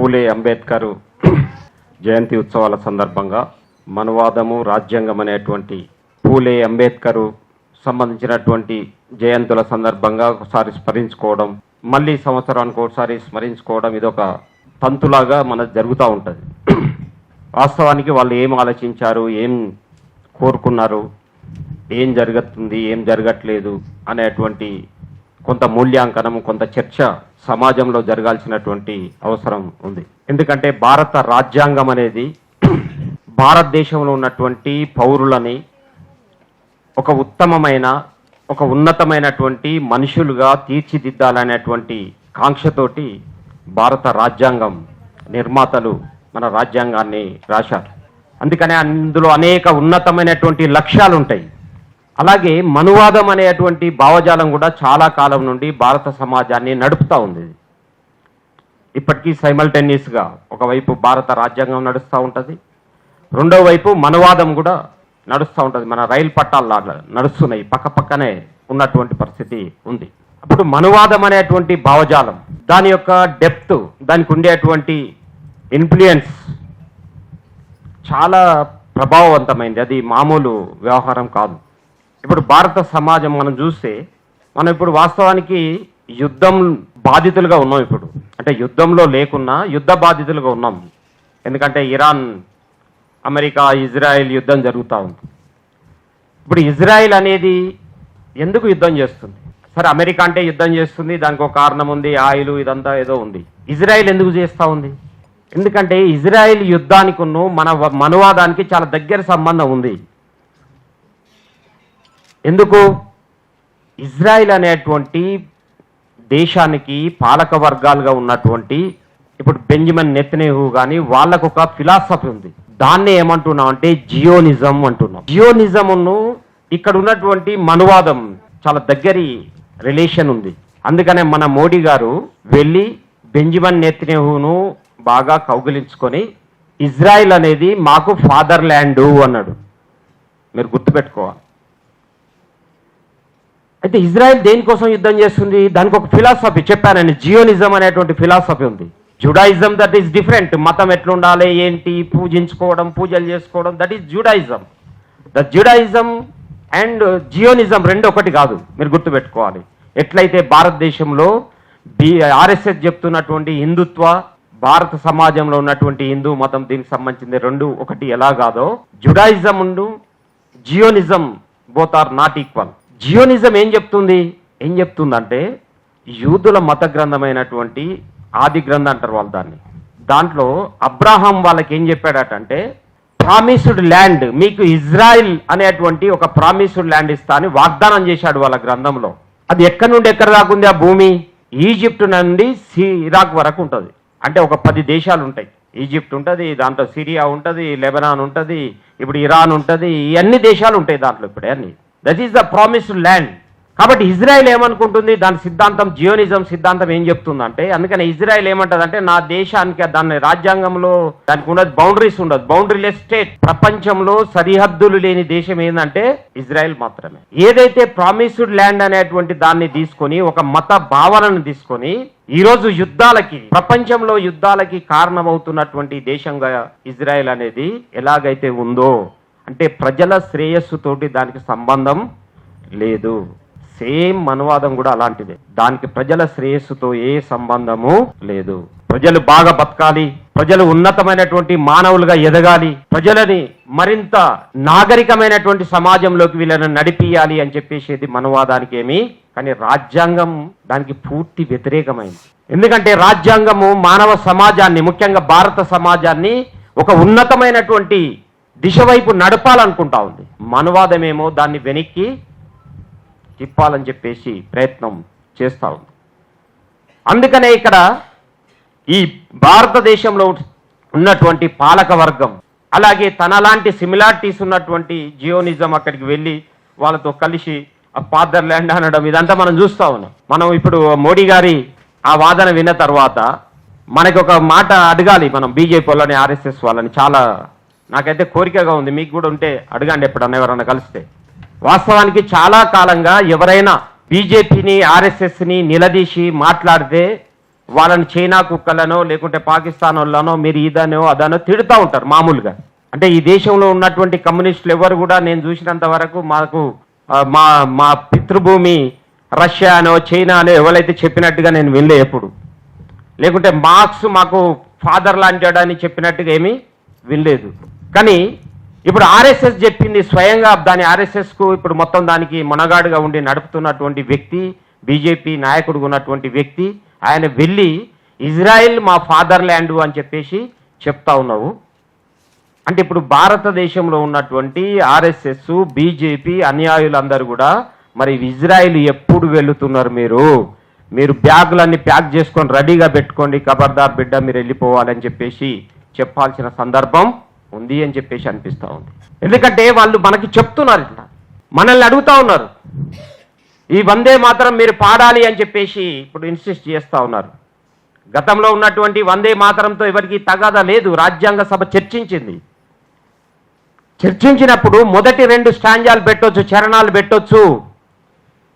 పూలే అంబేద్కర్ జయంతి ఉత్సవాల సందర్భంగా మనువాదము రాజ్యాంగం అనేటువంటి పూలే అంబేద్కర్ సంబంధించినటువంటి జయంతుల సందర్భంగా ఒకసారి స్మరించుకోవడం, మళ్ళీ సంవత్సరానికి ఒకసారి స్మరించుకోవడం ఇదొక తంతులాగా మనకు జరుగుతూ ఉంటుంది. వాస్తవానికి వాళ్ళు ఏం ఆలోచించారు, ఏం కోరుకున్నారు, ఏం జరుగుతుంది, ఏం జరగట్లేదు అనేటువంటి కొంత మూల్యాంకనం, కొంత చర్చ సమాజంలో జరగాల్సినటువంటి అవసరం ఉంది. ఎందుకంటే భారత రాజ్యాంగం అనేది భారతదేశంలో ఉన్నటువంటి పౌరులని ఒక ఉత్తమమైన, ఒక ఉన్నతమైనటువంటి మనుషులుగా తీర్చిదిద్దాలనేటువంటి కాంక్షతోటి భారత రాజ్యాంగం నిర్మాతలు మన రాజ్యాంగాన్ని రాశారు. అందుకనే అందులో అనేక ఉన్నతమైనటువంటి లక్ష్యాలు ఉంటాయి. అలాగే మనువాదం అనేటువంటి భావజాలం కూడా చాలా కాలం నుండి భారత సమాజాన్ని నడుపుతూ ఉంది. ఇప్పటికీ సైమల్టేనియస్గా ఒకవైపు భారత రాజ్యాంగం నడుస్తూ ఉంటుంది, రెండో వైపు మనువాదం కూడా నడుస్తూ ఉంటుంది. మన రైలు పట్టాలు నడుస్తున్నాయి, పక్క పక్కనే ఉన్నటువంటి పరిస్థితి ఉంది. అప్పుడు మనువాదం అనేటువంటి భావజాలం, దాని యొక్క డెప్త్, దానికి ఉండేటువంటి ఇన్ఫ్లుయెన్స్ చాలా ప్రభావవంతమైంది. అది మామూలు వ్యవహారం కాదు. ఇప్పుడు భారత సమాజం మనం చూస్తే, మనం ఇప్పుడు వాస్తవానికి యుద్ధం బాధితులుగా ఉన్నాం. ఇప్పుడు అంటే యుద్ధంలో లేకున్నా యుద్ధ బాధితులుగా ఉన్నాం. ఎందుకంటే ఇరాన్, అమెరికా, ఇజ్రాయెల్ యుద్ధం జరుగుతూ ఉంది. ఇప్పుడు ఇజ్రాయెల్ అనేది ఎందుకు యుద్ధం చేస్తుంది? సరే, అమెరికా అంటే యుద్ధం చేస్తుంది, దానికి ఒక కారణం ఉంది, ఆయిల్ ఇదంతా ఏదో ఉంది. ఇజ్రాయెల్ ఎందుకు చేస్తూ ఉంది? ఎందుకంటే ఇజ్రాయెల్ యుద్ధానికి మన మనువాదానికి చాలా దగ్గర సంబంధం ఉంది. ఎందుకు? ఇజ్రాయెల్ అనేటువంటి దేశానికి పాలక వర్గాలుగా ఉన్నటువంటి ఇప్పుడు బెంజమిన్ నెతన్యాహు కానీ వాళ్ళకు ఒక ఫిలాసఫీ ఉంది. దాన్ని ఏమంటున్నాం అంటే జియోనిజం అంటున్నాం. జియోనిజంను ఇక్కడ ఉన్నటువంటి మనువాదం చాలా దగ్గరి రిలేషన్ ఉంది. అందుకనే మన మోడీ గారు వెళ్ళి బెంజమిన్ నెతన్యాహును బాగా కౌగిలించుకొని ఇజ్రాయెల్ అనేది మాకు ఫాదర్ ల్యాండ్ అన్నాడు. మీరు గుర్తుపెట్టుకోవాలి. అయితే ఇజ్రాయెల్ దేనికోసం యుద్ధం చేస్తుంది? దానికి ఒక ఫిలాసఫీ చెప్పానండి, జియోనిజం అనేటువంటి ఫిలాసఫీ ఉంది. Judaism that is different. మతం ఎట్లుండాలి, ఏంటి, పూజించుకోవడం, పూజలు చేసుకోవడం, that is Judaism. The Judaism and Zionism రెండు ఒకటి కాదు, మీరు గుర్తుపెట్టుకోవాలి. ఎట్లయితే భారతదేశంలో ఆర్ఎస్ఎస్ చెప్తున్నటువంటి హిందుత్వ, భారత సమాజంలో ఉన్నటువంటి హిందూ మతం దీనికి సంబంధించింది రెండు ఒకటి ఎలా కాదో, జుడాయిజం ఉండు Zionism both are not equal. Zionism ఏం చెప్తుందంటే యూదుల మత గ్రంథమైనటువంటి ఆది గ్రంథం అంటారు వాళ్ళు దాన్ని. దాంట్లో అబ్రాహాం వాళ్ళకి ఏం చెప్పాడటంటే ప్రామిస్డ్ ల్యాండ్, మీకు ఇజ్రాయిల్ అనేటువంటి ఒక ప్రామిస్డ్ ల్యాండ్ ఇస్తా అని వాగ్దానం చేశాడు వాళ్ళ గ్రంథంలో. అది ఎక్కడి నుండి ఎక్కడ దాకా ఉంది ఆ భూమి? ఈజిప్ట్ నుండి ఇరాక్ వరకు ఉంటుంది. అంటే ఒక 10 దేశాలు ఉంటాయి. ఈజిప్ట్ ఉంటుంది, దాంట్లో సిరియా ఉంటుంది, లెబనాన్ ఉంటుంది, ఇప్పుడు ఇరాన్ ఉంటుంది, ఇవన్నీ దేశాలు ఉంటాయి దాంట్లో ఇప్పుడు అన్ని. That is the promised land. కాబట్టి ఇజ్రాయెల్ ఏమనుకుంటుంది? దాని సిద్ధాంతం, జియోనిజం సిద్ధాంతం ఏం చెప్తుందంటే, అందుకని ఇజ్రాయెల్ ఏమంటదంటే నా దేశానికి, దాని రాజ్యాంగంలో దానికి ఉన్నది బౌండరీస్ ఉండదు, బౌండరీలెస్ స్టేట్. ప్రపంచంలో సరిహద్దులు లేని దేశం ఏంటంటే ఇజ్రాయెల్ మాత్రమే. ఏదైతే ప్రామిస్డ్ ల్యాండ్ అనేటువంటి దాన్ని తీసుకొని, ఒక మత భావనను తీసుకొని ఈరోజు యుద్ధాలకి, ప్రపంచంలో యుద్ధాలకి కారణమవుతున్నటువంటి దేశంగా ఇజ్రాయెల్ అనేది ఎలాగైతే ఉందో, అంటే ప్రజల శ్రేయస్సుతోటి దానికి సంబంధం లేదు. సేమ్ మనువాదం కూడా అలాంటిదే. దానికి ప్రజల శ్రేయస్సుతో ఏ సంబంధము లేదు. ప్రజలు బాగా బతకాలి, ప్రజలు ఉన్నతమైనటువంటి మానవులుగా ఎదగాలి, ప్రజలని మరింత నాగరికమైనటువంటి సమాజంలోకి వీళ్ళని నడిపియాలి అని చెప్పేసేది మనువాదానికి ఏమి. కానీ రాజ్యాంగం దానికి పూర్తి వ్యతిరేకమైంది. ఎందుకంటే రాజ్యాంగము మానవ సమాజాన్ని, ముఖ్యంగా భారత సమాజాన్ని ఒక ఉన్నతమైనటువంటి దిశ వైపు నడపాలనుకుంటా ఉంది. మనువాదమేమో దాన్ని వెనక్కి తిప్పాలని చెప్పేసి ప్రయత్నం చేస్తూ ఉంది. అందుకనే ఇక్కడ ఈ భారతదేశంలో ఉన్నటువంటి పాలక వర్గం, అలాగే తనలాంటి సిమిలారిటీస్ ఉన్నటువంటి జియోనిజం అక్కడికి వెళ్ళి వాళ్ళతో కలిసి ఆ ఫాదర్ ల్యాండ్ అనడం, ఇదంతా మనం చూస్తూ ఉన్నాం. మనం ఇప్పుడు మోడీ గారి ఆ వాదన విన్న తర్వాత మనకి ఒక మాట అడగాలి మనం బీజేపీ వాళ్ళని, ఆర్ఎస్ఎస్ వాళ్ళని. చాలా నాకైతే కోరికగా ఉంది, మీకు కూడా ఉంటే అడగండి ఎప్పుడన్నా ఎవరన్నా కలిస్తే. వాస్తవానికి చాలా కాలంగా ఎవరైనా బీజేపీని, ఆర్ఎస్ఎస్ని నిలదీసి మాట్లాడితే వాళ్ళని చైనా కుక్కలనో లేకుంటే పాకిస్తాన్ వాళ్ళనో మీరు ఇదనో అదనో తిడుతూ ఉంటారు మామూలుగా. అంటే ఈ దేశంలో ఉన్నటువంటి కమ్యూనిస్టులు ఎవరు కూడా నేను చూసినంత వరకు మాకు మా మా పితృభూమి రష్యా అనో చైనా అనో ఎవరైతే చెప్పినట్టుగా నేను వినలే ఎప్పుడు. లేకుంటే మార్క్స్ మాకు ఫాదర్ లాంటి అని చెప్పినట్టుగా ఏమీ వినలేదు. కానీ ఇప్పుడు ఆర్ఎస్ఎస్ చెప్పింది స్వయంగా దాని ఆర్ఎస్ఎస్కు ఇప్పుడు మొత్తం దానికి మొనగాడుగా ఉండి నడుపుతున్నటువంటి వ్యక్తి, బీజేపీ నాయకుడుగా ఉన్నటువంటి వ్యక్తి, ఆయన వెళ్ళి ఇజ్రాయెల్ మా ఫాదర్ ల్యాండ్ అని చెప్పేసి చెప్తా ఉన్నావు. అంటే ఇప్పుడు భారతదేశంలో ఉన్నటువంటి ఆర్ఎస్ఎస్, బీజేపీ అనుయాయులందరూ కూడా మరి ఇజ్రాయెల్ ఎప్పుడు వెళుతున్నారు? మీరు బ్యాగులన్నీ ప్యాక్ చేసుకొని రెడీగా పెట్టుకోండి, ఖబర్దార్ బిడ్డ మీరు వెళ్ళిపోవాలని చెప్పేసి చెప్పాల్సిన సందర్భం ఉంది అని చెప్పేసి అనిపిస్తూ ఉంది. ఎందుకంటే వాళ్ళు మనకి చెప్తున్నారు, ఇట్లా మనల్ని అడుగుతా ఉన్నారు, ఈ వందే మాతరం మీరు పాడాలి అని చెప్పేసి ఇప్పుడు ఇన్సిస్ట్ చేస్తూ ఉన్నారు. గతంలో ఉన్నటువంటి వందే మాతరంతో ఎవరికి తగాదా లేదు. రాజ్యాంగ సభ చర్చించినప్పుడు మొదటి 2 స్టాంజాలు పెట్టొచ్చు, చరణాలు పెట్టొచ్చు.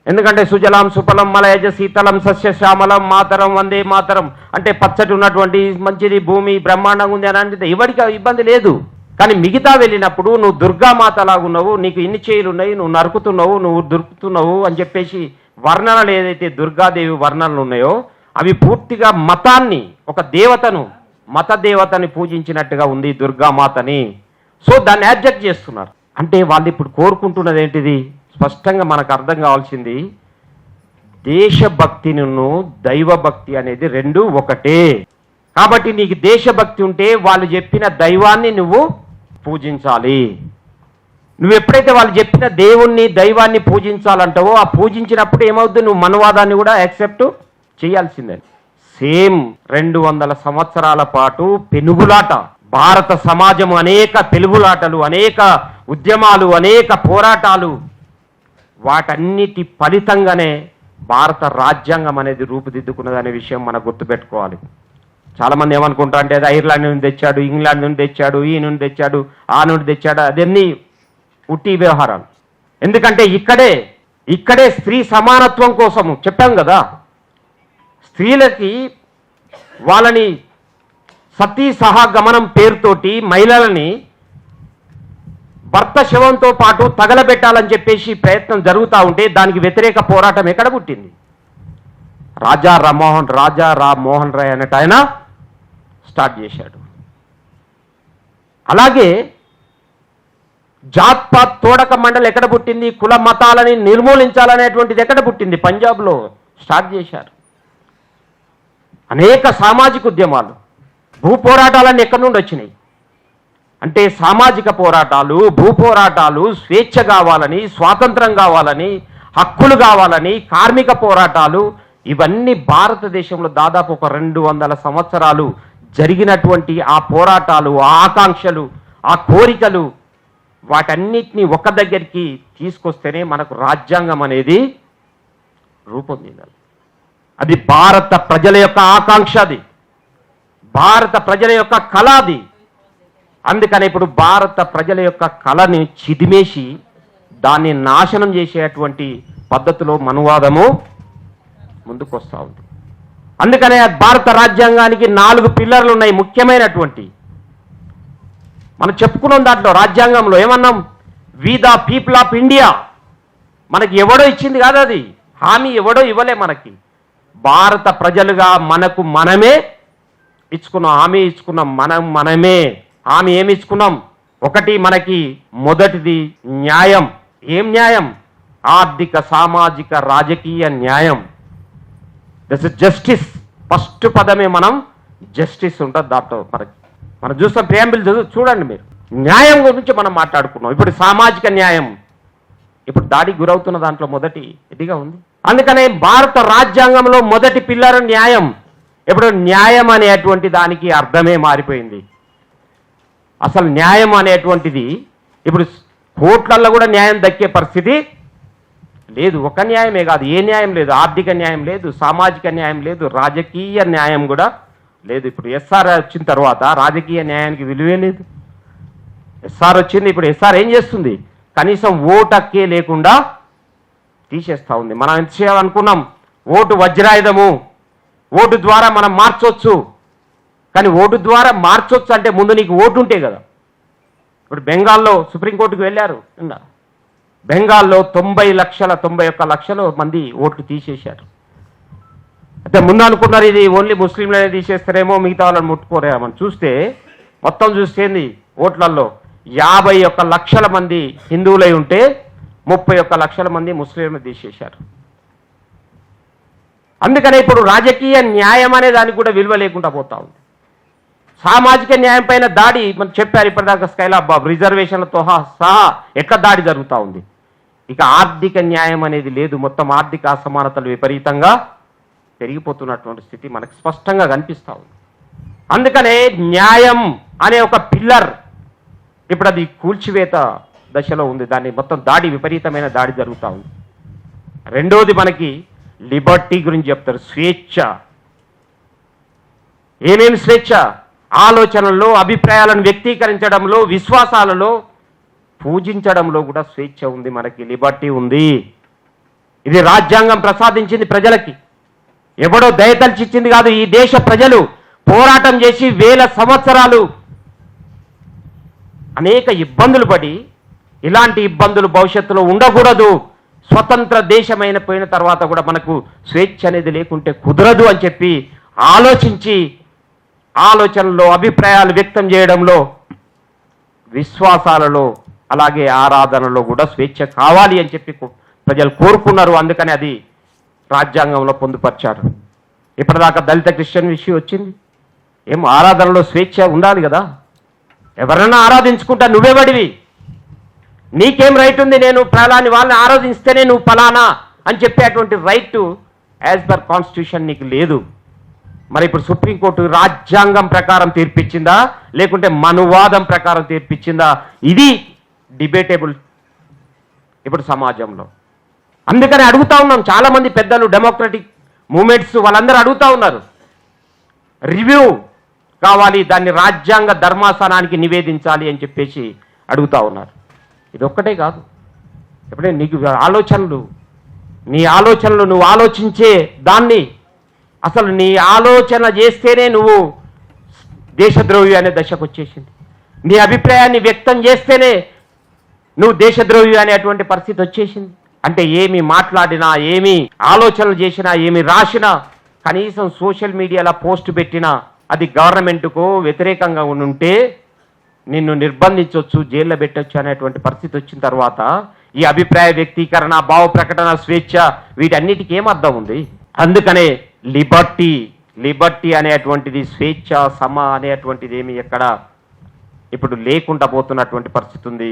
ఎందుకంటే సుజలాం సుఫలం మలయజ శీతలం సస్యశ్యామలం మాతరం వందే మాతరం అంటే పచ్చటి ఉన్నటువంటి మంచిది భూమి బ్రహ్మాండంగా ఉంది అని అంటే ఎవరికి ఇబ్బంది లేదు. కానీ మిగతా వెళ్ళినప్పుడు నువ్వు దుర్గామాతలాగున్నావు, నీకు ఇన్ని చేతులు ఉన్నాయి, నువ్వు నరుకుతున్నావు, నువ్వు దురుకుతున్నావు అని చెప్పేసి వర్ణనలు ఏదైతే దుర్గాదేవి వర్ణనలు ఉన్నాయో అవి పూర్తిగా మతాన్ని, ఒక దేవతను, మత దేవతని పూజించినట్టుగా ఉంది దుర్గామాతని. సో దాన్ని యాబ్జెక్ట్ చేస్తున్నారు. అంటే వాళ్ళు ఇప్పుడు కోరుకుంటున్నది ఏంటిది? స్పష్టంగా మనకు అర్థం కావాల్సింది, దేశభక్తిను దైవభక్తి అనేది 2 ఒకటే. కాబట్టి నీకు దేశభక్తి ఉంటే వాళ్ళు చెప్పిన దైవాన్ని నువ్వు పూజించాలి. నువ్వు ఎప్పుడైతే వాళ్ళు చెప్పిన దేవుణ్ణి దైవాన్ని పూజించాలంటావో ఆ పూజించినప్పుడు ఏమవుతుంది? నువ్వు మనవాదాన్ని కూడా యాక్సెప్ట్ చేయాల్సిందే. సేమ్ 200 సంవత్సరాల పాటు పెనుగులాట, భారత సమాజం అనేక పెనుగులాటలు, అనేక ఉద్యమాలు, అనేక పోరాటాలు, వాటన్నిటి ఫలితంగానే భారత రాజ్యాంగం అనేది రూపుదిద్దుకున్నదనే విషయం మనం గుర్తుపెట్టుకోవాలి. చాలామంది ఏమనుకుంటారు అంటే అది ఐర్లాండ్ నుండి తెచ్చాడు, ఇంగ్లాండ్ నుండి తెచ్చాడు, ఈ నుండి తెచ్చాడు, ఆ నుండి తెచ్చాడు, అదన్నీ ఉట్టి వ్యవహారాలు. ఎందుకంటే ఇక్కడే స్త్రీ సమానత్వం కోసము చెప్పాం కదా, స్త్రీలకి వాళ్ళని సతీ సహగమనం పేరుతోటి మహిళలని భర్త శవంతో పాటు తగలబెట్టాలని చెప్పేసి ప్రయత్నం జరుగుతూ ఉంటే దానికి వ్యతిరేక పోరాటం ఎక్కడ పుట్టింది? రాజా రామ్మోహన్ రాయ్ అన్నట్టు ఆయన స్టార్ట్ చేశాడు. అలాగే జాత్పాత్ తోడక మండలి ఎక్కడ పుట్టింది? కుల మతాలని నిర్మూలించాలనేటువంటిది ఎక్కడ పుట్టింది? పంజాబ్లో స్టార్ట్ చేశారు. అనేక సామాజిక ఉద్యమాలు, భూ పోరాటాలన్నీ ఎక్కడి నుండి వచ్చినాయి? అంటే సామాజిక పోరాటాలు, భూ పోరాటాలు, స్వేచ్ఛ కావాలని, స్వాతంత్రం కావాలని, హక్కులు కావాలని, కార్మిక పోరాటాలు, ఇవన్నీ భారతదేశంలో దాదాపు ఒక 200 సంవత్సరాలు జరిగినటువంటి ఆ పోరాటాలు, ఆ ఆకాంక్షలు, ఆ కోరికలు, వాటన్నిటినీ ఒక దగ్గరికి తీసుకొస్తేనే మనకు రాజ్యాంగం అనేది రూపొందింది. అది భారత ప్రజల యొక్క ఆకాంక్ష, అది భారత ప్రజల యొక్క కళ అది. అందుకని ఇప్పుడు భారత ప్రజల యొక్క కళని చిదిమేసి దాన్ని నాశనం చేసేటువంటి పద్ధతిలో మనువాదము ముందుకు వస్తూ ఉంది. అందుకనే భారత రాజ్యాంగానికి 4 పిల్లర్లు ఉన్నాయి ముఖ్యమైనటువంటి. మనం చెప్పుకున్నాం దాంట్లో రాజ్యాంగంలో ఏమన్నాం? We the people of India. మనకి ఎవడో ఇచ్చింది కాదు, అది హామీ ఎవడో ఇవ్వలే మనకి. భారత ప్రజలుగా మనకు మనమే ఇచ్చుకున్నాం, హామీ ఇచ్చుకున్నాం, మనమే హామీ ఏమి ఇచ్చుకున్నాం? ఒకటి మనకి మొదటిది న్యాయం. ఏం న్యాయం? ఆర్థిక, సామాజిక, రాజకీయ న్యాయం. That's justice. ఫస్ట్ పదమే మనం జస్టిస్ ఉంటుంది దాంట్లో. మనం చూస్తాం ప్రియాంబుల్ చూడండి మీరు, న్యాయం గురించి మనం మాట్లాడుకున్నాం. ఇప్పుడు సామాజిక న్యాయం ఇప్పుడు దాడికి గురవుతున్న దాంట్లో మొదటి ఇదిగా ఉంది. అందుకనే భారత రాజ్యాంగంలో మొదటి పిల్లర్ న్యాయం. ఇప్పుడు న్యాయం అనేటువంటి దానికి అర్థమే మారిపోయింది. అసలు న్యాయం అనేటువంటిది ఇప్పుడు కోర్టులలో కూడా న్యాయం దక్కే పరిస్థితి లేదు. ఒక న్యాయమే కాదు, ఏ న్యాయం లేదు. ఆర్థిక న్యాయం లేదు, సామాజిక న్యాయం లేదు, రాజకీయ న్యాయం కూడా లేదు. ఇప్పుడు ఎస్ఆర్ వచ్చిన తర్వాత రాజకీయ న్యాయానికి విలువే లేదు. ఎస్ఆర్ వచ్చింది, ఇప్పుడు ఎస్ఆర్ ఏం చేస్తుంది? కనీసం ఓటు హక్కే లేకుండా తీసేస్తూ ఉంది. మనం ఎంత చేయాలనుకున్నాం? ఓటు వజ్రాయుధము, ఓటు ద్వారా మనం మార్చొచ్చు. కానీ ఓటు ద్వారా మార్చొచ్చు అంటే ముందు నీకు ఓటు ఉంటే కదా. ఇప్పుడు బెంగాల్లో సుప్రీంకోర్టుకు వెళ్ళారు. బెంగాల్లో 91 లక్షల మంది ఓట్లు తీసేశారు. అయితే ముందు అనుకున్నారు ఇది ఓన్లీ ముస్లింలనే తీసేస్తారేమో, మిగతా వాళ్ళని ముట్టుకోరేమని. చూస్తే మొత్తం చూస్తేంది ఓట్లలో 51 లక్షల మంది హిందువులై ఉంటే 31 లక్షల మంది ముస్లింలు తీసేశారు. అందుకనే ఇప్పుడు రాజకీయ న్యాయం అనే దానికి కూడా విలువ లేకుండా పోతా ఉంది. సామాజిక న్యాయం పైన దాడి మనం చెప్పారు ఇప్పటిదాకా స్కైలాబ్ బాబు, రిజర్వేషన్లతో సహా ఎట్లా దాడి జరుగుతూ ఉంది. ఇక ఆర్థిక న్యాయం అనేది లేదు. మొత్తం ఆర్థిక అసమానతలు విపరీతంగా పెరిగిపోతున్నటువంటి స్థితి మనకు స్పష్టంగా కనిపిస్తూ ఉంది. అందుకనే న్యాయం అనే ఒక పిల్లర్ ఇప్పుడు అది కూల్చివేత దశలో ఉంది. దాన్ని మొత్తం దాడి, విపరీతమైన దాడి జరుగుతూ ఉంది. రెండోది మనకి లిబర్టీ గురించి చెప్తారు, స్వేచ్ఛ. ఏమేమి స్వేచ్ఛ? ఆలోచనల్లో, అభిప్రాయాలను వ్యక్తీకరించడంలో, విశ్వాసాలలో, పూజించడంలో కూడా స్వేచ్ఛ ఉంది. మనకి లిబర్టీ ఉంది. ఇది రాజ్యాంగం ప్రసాదించింది ప్రజలకి. ఎవడో దయతలిచిచ్చింది కాదు. ఈ దేశ ప్రజలు పోరాటం చేసి వేల సంవత్సరాలు అనేక ఇబ్బందులు పడి, ఇలాంటి ఇబ్బందులు భవిష్యత్తులో ఉండకూడదు, స్వతంత్ర దేశమైన పోయిన తర్వాత కూడా మనకు స్వేచ్ఛ అనేది లేకుంటే కుదరదు అని చెప్పి ఆలోచించి, ఆలోచనలో, అభిప్రాయాలు వ్యక్తం చేయడంలో, విశ్వాసాలలో, అలాగే ఆరాధనలో కూడా స్వేచ్ఛ కావాలి అని చెప్పి ప్రజలు కోరుకున్నారు. అందుకని అది రాజ్యాంగంలో పొందుపరిచారు. ఇప్పటిదాకా దళిత క్రిస్టియన్ విషయం వచ్చింది. ఏం ఆరాధనలో స్వేచ్ఛ ఉండాలి కదా. ఎవరన్నా ఆరాధించుకుంటా నువ్వెవడివి? నీకేం రైట్ ఉంది? నేను ఫలాని వాళ్ళని ఆరాధిస్తేనే నువ్వు ఫలానా అని చెప్పేటువంటి రైట్ యాజ్ పర్ కాన్స్టిట్యూషన్ నీకు లేదు. మరి ఇప్పుడు సుప్రీంకోర్టు రాజ్యాంగం ప్రకారం తీర్పిచ్చిందా లేకుంటే మనువాదం ప్రకారం తీర్పిచ్చిందా? ఇది డిబేటబుల్ ఇప్పుడు సమాజంలో. అందుకని అడుగుతా ఉన్నాం, చాలా మంది పెద్దలు, డెమోక్రటిక్ మూమెంట్స్ వాళ్ళందరూ అడుగుతా ఉన్నారు, రివ్యూ కావాలి, దాన్ని రాజ్యాంగ ధర్మాసనానికి నివేదించాలి అని చెప్పేసి అడుగుతా ఉన్నారు. ఇది ఒక్కటే కాదు, ఎప్పుడే నీకు ఆలోచనలు, నీ ఆలోచనలు నువ్వు ఆలోచించే దాన్ని, అసలు నీ ఆలోచన చేస్తేనే నువ్వు దేశద్రోహి అనే దశకు వచ్చేసింది. నీ అభిప్రాయాన్ని వ్యక్తం చేస్తేనే నువ్వు దేశద్రోహి అనేటువంటి పరిస్థితి వచ్చేసింది. అంటే ఏమి మాట్లాడినా, ఏమి ఆలోచనలు చేసినా, ఏమి రాసినా, కనీసం సోషల్ మీడియాలో పోస్ట్ పెట్టినా అది గవర్నమెంట్కు వ్యతిరేకంగా ఉంటే నిన్ను నిర్బంధించవచ్చు, జైల్లో పెట్టవచ్చు అనేటువంటి పరిస్థితి వచ్చిన తర్వాత ఈ అభిప్రాయ వ్యక్తీకరణ, భావ ప్రకటన స్వేచ్ఛ, వీటన్నిటికీ ఏం అర్థం ఉంది? అందుకనే లిబర్టీ అనేటువంటిది, స్వేచ్ఛ, సమ అనేటువంటిది ఏమి ఎక్కడ ఇప్పుడు లేకుండా పోతున్నటువంటి పరిస్థితి ఉంది.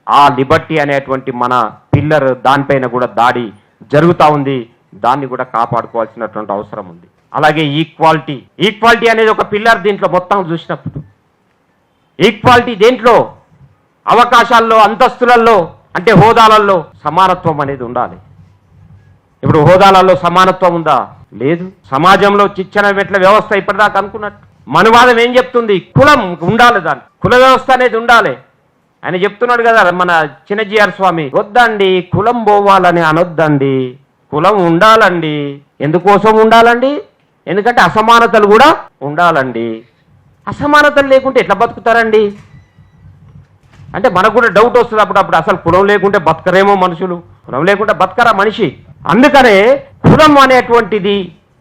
ఆ లిబర్టీ అనేటువంటి మన పిల్లర్, దానిపైన కూడా దాడి జరుగుతూ ఉంది. దాన్ని కూడా కాపాడుకోవాల్సినటువంటి అవసరం ఉంది. అలాగే ఈక్వాలిటీ అనేది ఒక పిల్లర్. దీంట్లో మొత్తం చూసినప్పుడు ఈక్వాలిటీ దేంట్లో? అవకాశాల్లో, అంతస్తులలో, అంటే హోదాలలో సమానత్వం అనేది ఉండాలి. ఇప్పుడు హోదాలలో సమానత్వం ఉందా? లేదు. సమాజంలో చిచ్చన మెట్ల వ్యవస్థ ఇప్పటిదాకా అనుకున్నట్టు. మనువాదం ఏం చెప్తుంది? కులం ఉండాలి, దాని కుల వ్యవస్థ అనేది ఉండాలి. ఆయన చెప్తున్నాడు కదా మన చిన్నజీఆర్ స్వామి, వద్దండి కులం పోవాలని అనొద్దండి, కులం ఉండాలండి. ఎందుకోసం ఉండాలండి? ఎందుకంటే అసమానతలు కూడా ఉండాలండి. అసమానతలు లేకుంటే ఎట్లా బతుకుతారండి అంటే మనకు కూడా డౌట్ వస్తుంది అప్పుడు అసలు కులం లేకుంటే బతకరేమో మనుషులు, కులం లేకుంటే బతకరా మనిషి. అందుకనే కులం అనేటువంటిది,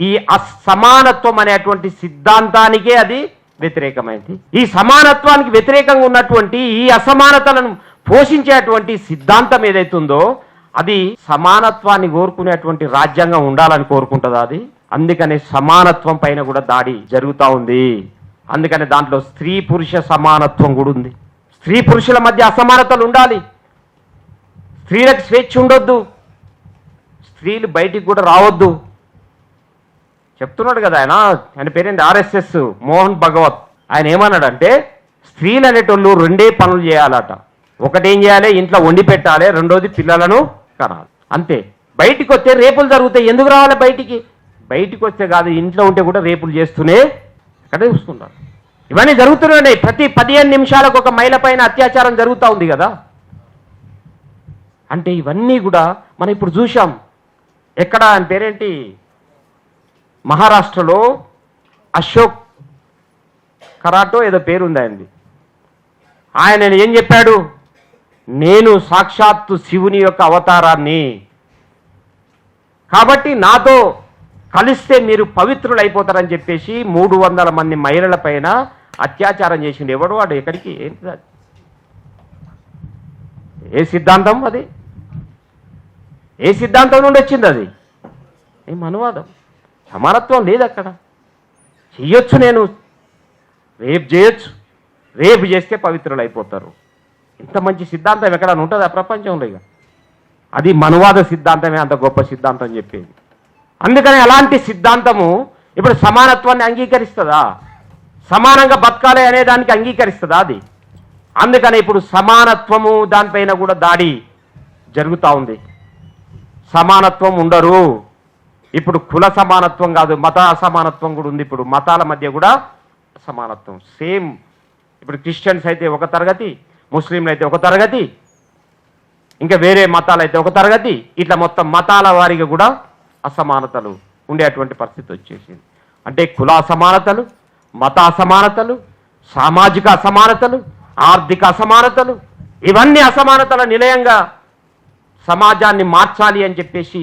ఈ అసమానత్వం అనేటువంటి సిద్ధాంతానికే అది వ్యతిరేకమైంది. ఈ సమానత్వానికి వ్యతిరేకంగా ఉన్నటువంటి ఈ అసమానతలను పోషించేటువంటి సిద్ధాంతం ఏదైతుందో అది సమానత్వాన్ని కోరుకునేటువంటి రాజ్యాంగం ఉండాలని కోరుకుంటుందా అది? అందుకనే సమానత్వం పైన కూడా దాడి జరుగుతూ ఉంది. అందుకనే దాంట్లో స్త్రీ పురుష సమానత్వం కూడా ఉంది. స్త్రీ పురుషుల మధ్య అసమానతలు ఉండాలి. స్త్రీలకు స్వేచ్ఛ ఉండొద్దు, స్త్రీలు బయటికి కూడా రావద్దు. చెప్తున్నాడు కదా ఆయన పేరేంటి, RSS మోహన్ భగవత్. ఆయన ఏమన్నాడంటే స్త్రీలు అనేటోళ్ళు రెండే పనులు చేయాలట. ఒకటేం చేయాలి? ఇంట్లో వండి పెట్టాలి, రెండోది పిల్లలను కనాలి, అంతే. బయటికి వస్తే రేపులు జరుగుతాయి. ఎందుకు రావాలి బయటికి? బయటికి వస్తే కాదు, ఇంట్లో ఉంటే కూడా రేపులు చేస్తూనే ఇక్కడ చూస్తున్నారు. ఇవన్నీ జరుగుతున్నాయి. ప్రతి 15 నిమిషాలకు ఒక మహిళ పైన అత్యాచారం జరుగుతూ ఉంది కదా. అంటే ఇవన్నీ కూడా మనం ఇప్పుడు చూసాం. ఎక్కడ ఆయన పేరేంటి, మహారాష్ట్రలో అశోక్ కరాటో ఏదో పేరుంది ఆయనది. ఆయన ఏం చెప్పాడు? నేను సాక్షాత్తు శివుని యొక్క అవతారాన్ని, కాబట్టి నాతో కలిస్తే మీరు పవిత్రులు అయిపోతారని చెప్పేసి 300 మంది మహిళల పైన అత్యాచారం చేసిండు. ఎవడు వాడు? ఎక్కడికి? ఏంటి? ఏ సిద్ధాంతం అది? ఏ సిద్ధాంతం నుండి వచ్చింది అది? ఏం అనువాదం? సమానత్వం లేదు అక్కడ. చెయ్యొచ్చు, నేను రేపు చేయొచ్చు, రేపు చేస్తే పవిత్రులు అయిపోతారు. ఇంత మంచి సిద్ధాంతం ఎక్కడైనా ఉంటుంది ఆ ప్రపంచంలో? ఇక అది మనువాద సిద్ధాంతమే అంత గొప్ప సిద్ధాంతం చెప్పేది. అందుకని అలాంటి సిద్ధాంతము ఇప్పుడు సమానత్వాన్ని అంగీకరిస్తుందా? సమానంగా బతకాలి అనే దానికి అంగీకరిస్తుందా అది? అందుకని ఇప్పుడు సమానత్వము దానిపైన కూడా దాడి జరుగుతూ ఉంది. సమానత్వం ఉండరు. ఇప్పుడు కుల సమానత్వం కాదు, మత అసమానత్వం కూడా ఉంది. ఇప్పుడు మతాల మధ్య కూడా సమానత్వం సేమ్. ఇప్పుడు క్రిస్టియన్స్ అయితే ఒక తరగతి, ముస్లింలు అయితే ఒక తరగతి, ఇంకా వేరే మతాలు అయితే ఒక తరగతి, ఇట్లా మొత్తం మతాల వారిగా కూడా అసమానతలు ఉండేటువంటి పరిస్థితి వచ్చేసింది. అంటే కుల అసమానతలు, మత అసమానతలు, సామాజిక అసమానతలు, ఆర్థిక అసమానతలు, ఇవన్నీ అసమానతల నిలయంగా సమాజాన్ని మార్చాలి అని చెప్పేసి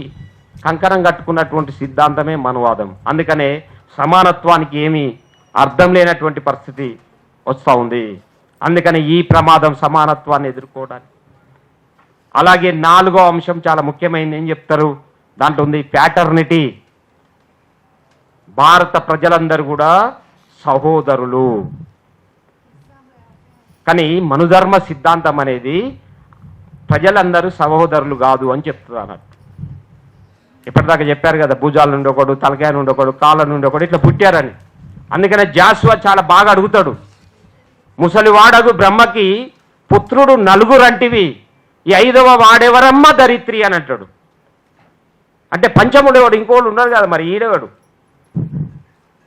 కంకణం కట్టుకున్నటువంటి సిద్ధాంతమే మనువాదం. అందుకనే సమానత్వానికి ఏమీ అర్థం లేనటువంటి పరిస్థితి వస్తూ ఉంది. అందుకని ఈ ప్రమాదం సమానత్వాన్ని ఎదుర్కోవడానికి. అలాగే 4వ అంశం చాలా ముఖ్యమైనది. ఏం చెప్తారు దాంట్లో ఉంది? ప్యాటర్నిటీ. భారత ప్రజలందరూ కూడా సహోదరులు. కానీ మనుధర్మ సిద్ధాంతం అనేది ప్రజలందరూ సహోదరులు కాదు అని చెప్తుంది అన్నట్టు. ఇప్పటిదాకా చెప్పారు కదా, భుజాల నుండి ఒకడు, తలకాయ నుండి ఒకడు, కాళ్ళ నుండి ఒకడు, ఇట్లా పుట్టారని. అందుకనే జాషువా చాలా బాగా అడుగుతాడు, ముసలివాడగు బ్రహ్మకి పుత్రుడు 4 అంటివి, ఈ 5వ వాడెవరమ్మ ధరిత్రి అని అంటాడు. అంటే పంచముడేవాడు ఇంకోళ్ళు ఉన్నారు కదా, మరి ఈడేవాడు.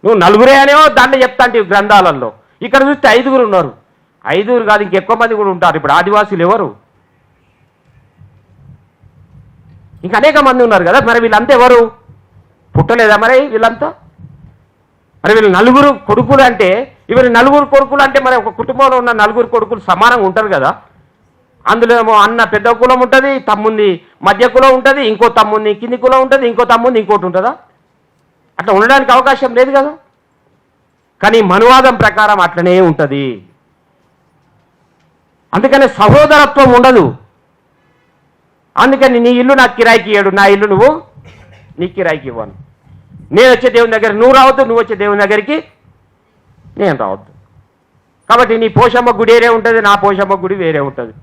నువ్వు 4 అనేవో దాంట్లో చెప్తా అంటే గ్రంథాలలో. ఇక్కడ చూస్తే 5 ఉన్నారు. 5 కాదు, ఇంకెక్కువ మంది కూడా ఉంటారు. ఇప్పుడు ఆదివాసీలు ఎవరు? ఇంకా అనేక మంది ఉన్నారు కదా. మరి వీళ్ళంతా ఎవరు? పుట్టలేదా మరి వీళ్ళంతా? మరి వీళ్ళు 4 కొడుకులు అంటే, వీళ్ళు 4 కొడుకులు అంటే మరి ఒక కుటుంబంలో ఉన్న 4 కొడుకులు సమానంగా ఉంటారు కదా. అందులో ఏమో అన్న పెద్ద కులం ఉంటుంది, తమ్ముంది మధ్య కులం ఉంటుంది, ఇంకో తమ్ముంది కింది కులం ఉంటుంది, ఇంకో తమ్ముంది ఇంకోటి ఉంటుందా? అట్లా ఉండడానికి అవకాశం లేదు కదా. కానీ మనువాదం ప్రకారం అట్లనే ఉంటుంది. అందుకని సహోదరత్వం ఉండదు. అందుకని నీ ఇల్లు నాకు కిరాయికి ఇయ్యడు, నా ఇల్లు నువ్వు నీ కిరాయికి ఇవ్వను. నేను వచ్చే దేవుని దగ్గర నువ్వు రావద్దు, నువ్వు వచ్చే దేవుని దగ్గరికి నేను రావద్దు. కాబట్టి నీ పోషమ్మ గుడి వేరే ఉంటుంది, నా పోషమ్మ గుడి వేరే ఉంటుంది.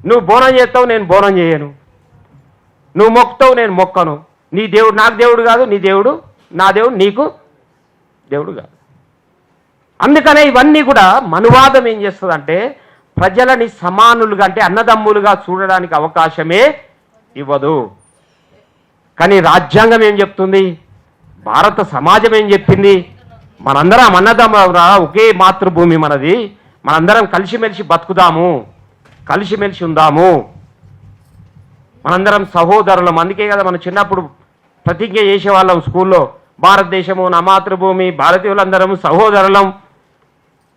నువ్వు బోనం చేస్తావు, నేను బోనం చేయను. నువ్వు మొక్కుతావు, నేను మొక్కను. నీ దేవుడు నాకు దేవుడు కాదు, నీ దేవుడు నా దేవుడు నీకు దేవుడు కాదు. అందుకనే ఇవన్నీ కూడా మనువాదం ఏం చేస్తుందంటే ప్రజలని సమానులుగా, అంటే అన్నదమ్ములుగా చూడడానికి అవకాశమే ఇవ్వదు. కానీ రాజ్యాంగం ఏం చెప్తుంది? భారత సమాజం ఏం చెప్పింది? మనందరం అన్నదమ్మురా, ఒకే మాతృభూమి మనది, మనందరం కలిసిమెలిసి బతుకుదాము, కలిసిమెలిసి ఉందాము, మనందరం సహోదరులం. అందుకే కదా మనం చిన్నప్పుడు ప్రతిజ్ఞ చేసేవాళ్ళం స్కూల్లో, భారతదేశము నా మాతృభూమి, భారతీయులందరం సహోదరులం,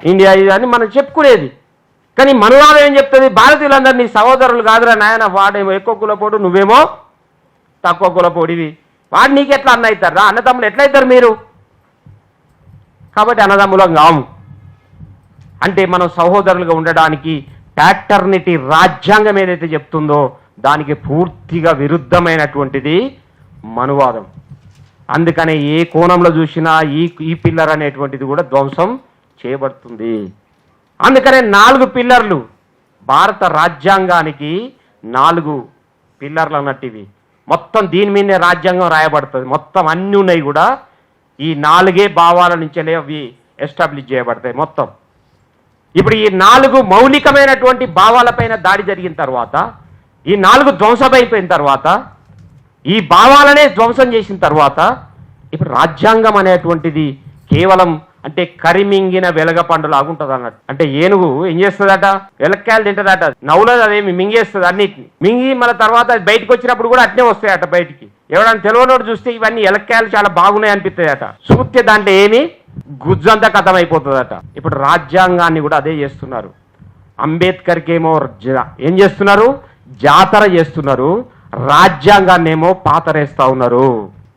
ఇండియా ఇది అని మనం చెప్పుకునేది. కానీ మనువాదం ఏం చెప్తుంది? భారతీయులందరినీ సహోదరులు కాదురా నాయన, వాడేమో ఎక్కువ కులపోడు, నువ్వేమో తక్కువ కులపోడివి, వాడు నీకెట్లా అన్న అవుతారు రా, అన్నదమ్ములు ఎట్లయితారు మీరు? కాబట్టి అన్నదమ్ములం కాము. అంటే మనం సహోదరులుగా ఉండడానికి ప్యాటర్నిటీ రాజ్యాంగం ఏదైతే చెప్తుందో దానికి పూర్తిగా విరుద్ధమైనటువంటిది మనువాదం. అందుకనే ఏ కోణంలో చూసినా ఈ పిల్లర్ అనేటువంటిది కూడా ధ్వంసం చేయబడుతుంది. అందుకనే 4 పిల్లర్లు భారత రాజ్యాంగానికి 4 పిల్లర్లు అన్నట్టు. మొత్తం దీని మీదనే రాజ్యాంగం రాయబడుతుంది. మొత్తం అన్నీ ఉన్నాయి కూడా ఈ 4 భావాల నుంచే అవి ఎస్టాబ్లిష్ చేయబడతాయి మొత్తం. ఇప్పుడు ఈ 4 మౌలికమైనటువంటి భావాలపైన దాడి జరిగిన తర్వాత, ఈ 4 ధ్వంసమైపోయిన తర్వాత, ఈ భావాలనే ధ్వంసం చేసిన తర్వాత, ఇప్పుడు రాజ్యాంగం అనేటువంటిది కేవలం అంటే కరిమింగిన వెలగపండు లాగుంటది అన్నట్టు. అంటే ఏనుగు ఏం చేస్తుందట, వెలక్కాయలు తింటదట, నవ్వులో అదేమి మింగేస్తుంది అన్నిటిని. మింగి మన తర్వాత బయటకు వచ్చినప్పుడు కూడా అట్నే వస్తాయట బయటికి. ఎవరైనా తెలియనోడు చూస్తే ఇవన్నీ ఎలక్కాయలు చాలా బాగున్నాయి అనిపిస్తాయట, చూస్తే దాంట్లో ఏమి గుజ్జంతా కథమైపోతుందట. ఇప్పుడు రాజ్యాంగాన్ని కూడా అదే చేస్తున్నారు. అంబేద్కర్కి ఏమో ఏం చేస్తున్నారు, జాతర చేస్తున్నారు, రాజ్యాంగాన్ని ఏమో పాతరేస్తా ఉన్నారు.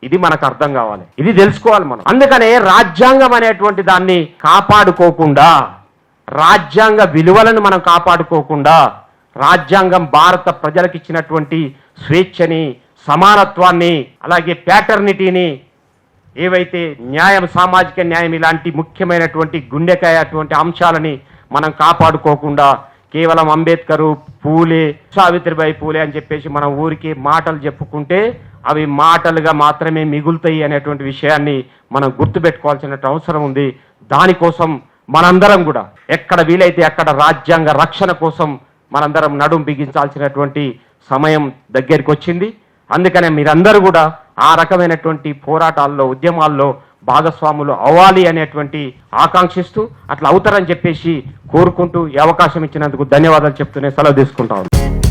ఇది మనకు అర్థం కావాలి, ఇది తెలుసుకోవాలి మనం. అందుకనే రాజ్యాంగం అనేటువంటి దాన్ని కాపాడుకోకుండా, రాజ్యాంగ విలువలను మనం కాపాడుకోకుండా, రాజ్యాంగం భారత ప్రజలకు ఇచ్చినటువంటి స్వేచ్ఛని, సమానత్వాన్ని, అలాగే ప్యాటర్నిటీని, ఏవైతే న్యాయం, సామాజిక న్యాయం ఇలాంటి ముఖ్యమైనటువంటి గుండెకాయ అటువంటి అంశాలని మనం కాపాడుకోకుండా కేవలం అంబేద్కరు, పూలే, సావిత్రిబాయి పూలే అని చెప్పేసి మనం ఊరికి మాటలు చెప్పుకుంటే అవి మాటలుగా మాత్రమే మిగులుతాయి అనేటువంటి విషయాన్ని మనం గుర్తుపెట్టుకోవాల్సిన అవసరం ఉంది. దానికోసం మనందరం కూడా ఎక్కడ వీలైతే అక్కడ రాజ్యాంగ రక్షణ కోసం మనందరం నడుం బిగించాల్సినటువంటి సమయం దగ్గరికి వచ్చింది. అందుకనే మీరందరూ కూడా ఆ రకమైనటువంటి పోరాటాల్లో, ఉద్యమాల్లో భాగస్వాములు అవ్వాలి అనేటువంటి ఆకాంక్షిస్తూ అట్లా అవుతారని చెప్పేసి కోరుకుంటూ ఈ అవకాశం ఇచ్చినందుకు ధన్యవాదాలు చెప్తూనే సెలవు తీసుకుంటా ఉన్నాను.